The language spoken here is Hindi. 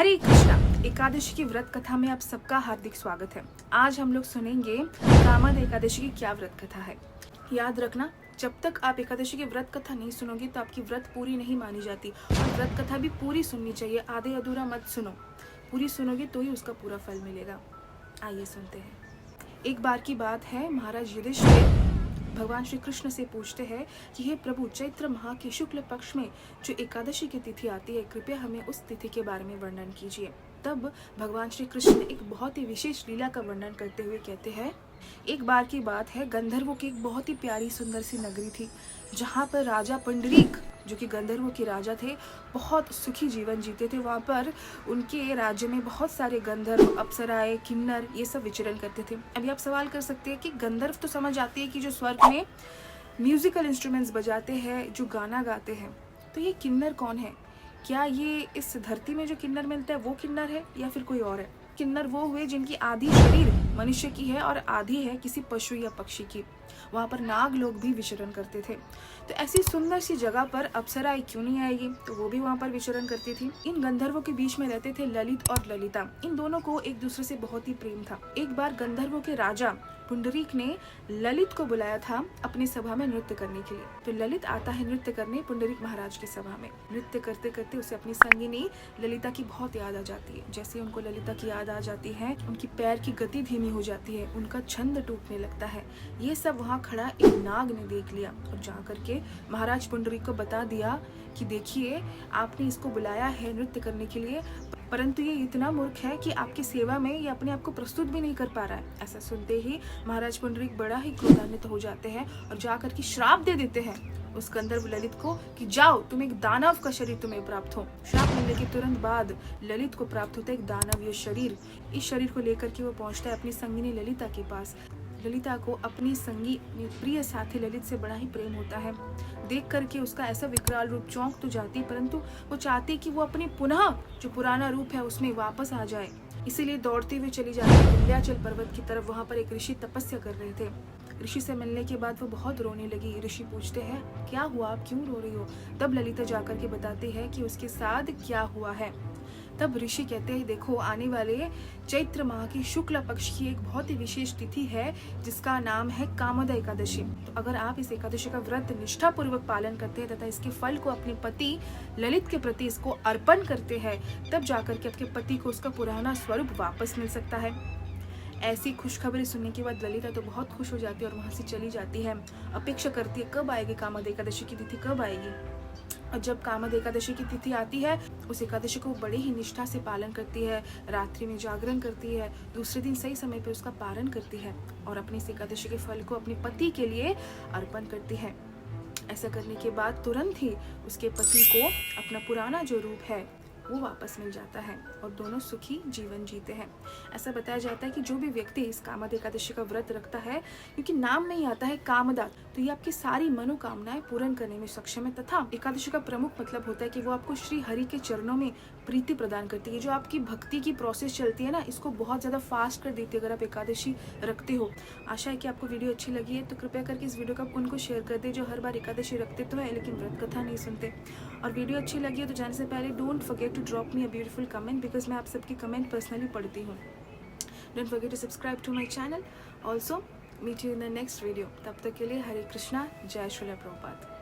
हरे कृष्णा। एकादशी की व्रत कथा में आप सबका हार्दिक स्वागत है। आज हम लोग सुनेंगे कामद एकादशी की क्या व्रत कथा है। याद रखना, जब तक आप एकादशी की व्रत कथा नहीं सुनोगे तो आपकी व्रत पूरी नहीं मानी जाती, और व्रत कथा भी पूरी सुननी चाहिए, आधे अधूरा मत सुनो, पूरी सुनोगे तो ही उसका पूरा फल मिलेगा। आइए सुनते हैं। एक बार की बात है, महाराज युधिष्ठिर भगवान श्री कृष्ण से पूछते हैं कि हे प्रभु, चैत्र माह के शुक्ल पक्ष में जो एकादशी की तिथि आती है, कृपया हमें उस तिथि के बारे में वर्णन कीजिए। तब भगवान श्री कृष्ण एक बहुत ही विशेष लीला का वर्णन करते हुए कहते हैं, एक बार की बात है, गंधर्वों की एक बहुत ही प्यारी सुंदर सी नगरी थी, जहाँ पर राजा पुंडरीक, जो कि गंधर्वों के राजा थे, बहुत सुखी जीवन जीते थे। वहाँ पर उनके राज्य में बहुत सारे गंधर्व, अप्सराएं, किन्नर, ये सब विचरण करते थे। अभी आप सवाल कर सकते हैं कि गंधर्व तो समझ आती है कि जो स्वर्ग में म्यूजिकल इंस्ट्रूमेंट्स बजाते हैं, जो गाना गाते हैं, तो ये किन्नर कौन है? क्या ये इस धरती में जो किन्नर मिलता है वो किन्नर है या फिर कोई और है? किन्नर वो हुए जिनकी आधी शरीर मनुष्य की है और आधी है किसी पशु या पक्षी की। वहाँ पर नाग लोग भी विचरण करते थे। तो ऐसी सुंदर सी जगह पर अप्सराएं क्यों नहीं आएगी, तो वो भी वहाँ पर विचरण करती थी। इन गंधर्वों के बीच में रहते थे ललित और ललिता। इन दोनों को एक दूसरे से बहुत ही प्रेम था। एक बार गंधर्वों के राजा पुंडरीक ने ललित को बुलाया था अपनी सभा में नृत्य करने के लिए। तो ललित आता है नृत्य करने पुंडरीक महाराज की सभा में। नृत्य करते करते उसे अपनी संगिनी ललिता की बहुत याद आ जाती है। जैसे उनको ललिता की याद आ जाती है, उनकी पैर की गति धीमी हो जाती है, उनका छंद टूटने लगता है। ये सब वहाँ खड़ा एक नाग ने देख लिया और जा करके महाराज पुंडरीक को बता दिया कि देखिए, आपने इसको बुलाया है नृत्य करने के लिए, परंतु ये इतना मूर्ख है कि आपकी सेवा में ये अपने आप को प्रस्तुत भी नहीं कर पा रहा है। ऐसा सुनते ही महाराज पुंडरीक बड़ा ही क्रोधान्वित हो जाते हैं और जाकर के श्राप दे देते हैं उस गंधर्व ललित को कि जाओ, तुम एक दानव का शरीर तुम्हें प्राप्त हो। श्राप मिलने के तुरंत बाद ललित को प्राप्त होता है एक दानवीय शरीर। इस शरीर को लेकर के वो पहुंचता है अपनी संगिनी ललिता के पास। ललिता को अपनी संगी प्रिय साथी ललित से बड़ा ही प्रेम होता है। देख करके उसका ऐसा विकराल रूप चौंक तो जाती, परंतु वो चाहती कि वो अपनी पुनः जो पुराना रूप है उसमें वापस आ जाए। इसीलिए दौड़ती हुई चली जाती है विंध्याचल पर्वत की तरफ। वहाँ पर एक ऋषि तपस्या कर रहे थे। ऋषि से मिलने के बाद वो बहुत रोने लगी। ऋषि पूछते हैं, क्या हुआ, आप क्यों रो रही हो? तब ललिता जाकर के बताती है कि उसके साथ क्या हुआ है। तब ऋषि कहते हैं, देखो, आने वाले चैत्र माह की शुक्ल पक्ष की एक बहुत ही विशेष तिथि है जिसका नाम है कामद एकादशी। तो अगर आप इस एकादशी का व्रत निष्ठा पूर्वक पालन करते हैं तथा इसके फल को अपने पति ललित के प्रति इसको अर्पण करते हैं, तब जाकर के आपके पति को उसका पुराना स्वरूप वापस मिल सकता है। ऐसी खुशखबरी सुनने के बाद ललिता तो बहुत खुश हो जाती है और वहां से चली जाती है। अपेक्षा करती है कब आएगी कामद एकादशी की तिथि, कब आएगी। और जब कामद एकादशी की तिथि आती है, उस एकादशी को बड़े ही निष्ठा से पालन करती है, रात्रि में जागरण करती है, दूसरे दिन सही समय पर उसका पारण करती है और अपनी इस एकादशी के फल को अपने पति के लिए अर्पण करती है। ऐसा करने के बाद तुरंत ही उसके पति को अपना पुराना जो रूप है वो वापस मिल जाता है और दोनों सुखी जीवन जीते हैं। ऐसा बताया जाता है कि जो भी व्यक्ति इस कामद एकादशी का व्रत रखता है, क्योंकि नाम में ही आता है कामदा, तो ये आपकी सारी मनोकामनाएं पूर्ण करने में सक्षम है। तथा एकादशी का प्रमुख मतलब होता है कि वो आपको श्री हरि के चरणों में प्रीति प्रदान करती है। जो आपकी भक्ति की प्रोसेस चलती है ना, इसको बहुत ज्यादा फास्ट कर देती है अगर आप एकादशी रखते हो। आशा है कि आपको वीडियो अच्छी लगी है, तो कृपया करके इस वीडियो को आप उनको शेयर कर दे जो हर बार एकादशी रखते तो है लेकिन व्रत कथा नहीं सुनते। और वीडियो अच्छी लगी है तो जाने से पहले don't forget to drop me a beautiful comment, because मैं आप सबकी कमेंट पर्सनली पढ़ती हूँ। Don't forget to subscribe to my channel. Also meet you in the next video. तब तक के लिए हरे कृष्णा, जय श्रील प्रभुपाद।